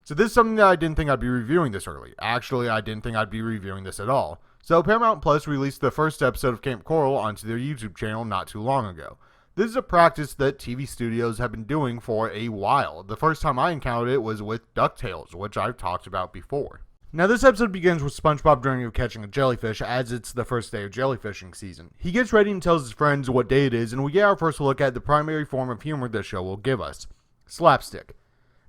So this is something that I didn't think I'd be reviewing this early. Actually, I didn't think I'd be reviewing this at all. So Paramount Plus released the first episode of Kamp Koral onto their YouTube channel not too long ago. This is a practice that TV studios have been doing for a while. The first time I encountered it was with DuckTales, which I've talked about before. Now this episode begins with SpongeBob dreaming of catching a jellyfish as it's the first day of jellyfishing season. He gets ready and tells his friends what day it is, and we get our first look at the primary form of humor the show will give us: slapstick.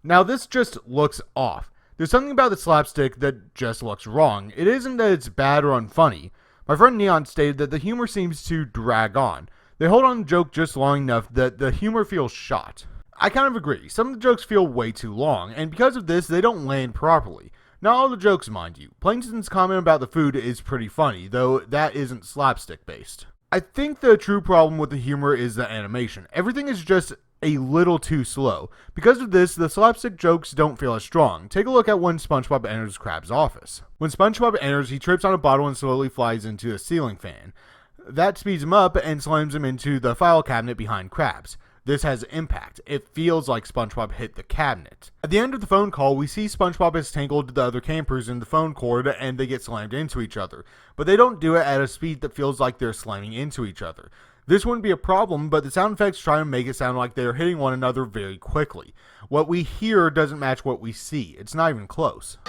Now this just looks off. There's something about the slapstick that just looks wrong. It isn't that it's bad or unfunny. My friend Neon stated that the humor seems to drag on. They hold on to the joke just long enough that the humor feels shot. I kind of agree. Some of the jokes feel way too long, and because of this, they don't land properly. Not all the jokes, mind you. Plankton's comment about the food is pretty funny, though that isn't slapstick based. I think the true problem with the humor is the animation. Everything is just a little too slow. Because of this, the slapstick jokes don't feel as strong. Take a look at when SpongeBob enters Krabs' office. When SpongeBob enters, he trips on a bottle and slowly flies into a ceiling fan. That speeds him up and slams him into the file cabinet behind Krabs. This has impact. It feels like SpongeBob hit the cabinet. At the end of the phone call, we see SpongeBob has tangled the other campers in the phone cord and they get slammed into each other. But they don't do it at a speed that feels like they're slamming into each other. This wouldn't be a problem, but the sound effects try to make it sound like they're hitting one another very quickly. What we hear doesn't match what we see. It's not even close.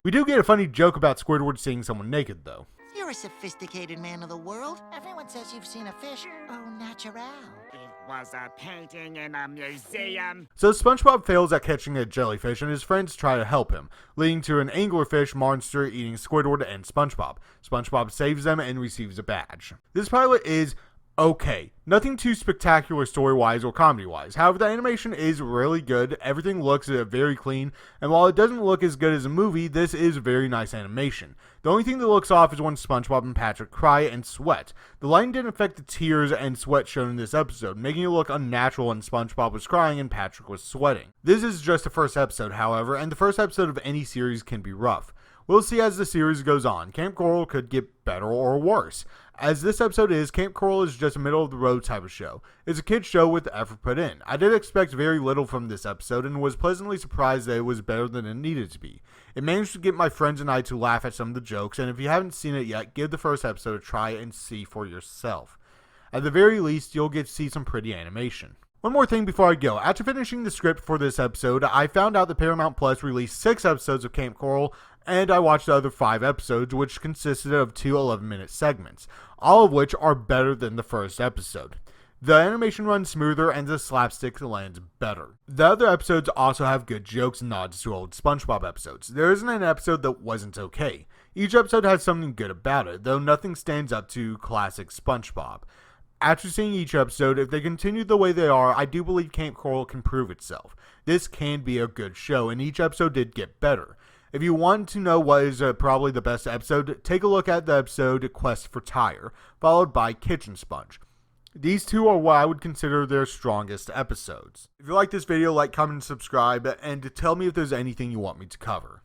We do get a funny joke about Squidward seeing someone naked, though. You're a sophisticated man of the world. Everyone says you've seen a fish au naturel. It was a painting in a museum. So SpongeBob fails at catching a jellyfish and his friends try to help him, leading to an anglerfish monster eating Squidward and SpongeBob. SpongeBob saves them and receives a badge. This pilot is okay. Nothing too spectacular story-wise or comedy-wise. However, the animation is really good. Everything looks very clean, and while it doesn't look as good as a movie, this is very nice animation. The only thing that looks off is when SpongeBob and Patrick cry and sweat. The lighting didn't affect the tears and sweat shown in this episode, making it look unnatural when SpongeBob was crying and Patrick was sweating. This is just the first episode, however, and the first episode of any series can be rough. We'll see as the series goes on. Kamp Koral could get better or worse. As this episode is, Kamp Koral is just a middle-of-the-road type of show. It's a kid's show with effort put in. I did expect very little from this episode and was pleasantly surprised that it was better than it needed to be. It managed to get my friends and I to laugh at some of the jokes, and if you haven't seen it yet, give the first episode a try and see for yourself. At the very least, you'll get to see some pretty animation. One more thing before I go. After finishing the script for this episode, I found out that Paramount Plus released 6 episodes of Kamp Koral, and I watched the other 5 episodes, which consisted of 2 11-minute segments, all of which are better than the first episode. The animation runs smoother and the slapstick lands better. The other episodes also have good jokes and nods to old SpongeBob episodes. There isn't an episode that wasn't okay. Each episode has something good about it, though nothing stands up to classic SpongeBob. After seeing each episode, if they continue the way they are, I do believe Kamp Koral can prove itself. This can be a good show, and each episode did get better. If you want to know what is probably the best episode, take a look at the episode Quest for Tyre, followed by Kitchen Sponge. These two are what I would consider their strongest episodes. If you like this video, like, comment, and subscribe, and tell me if there's anything you want me to cover.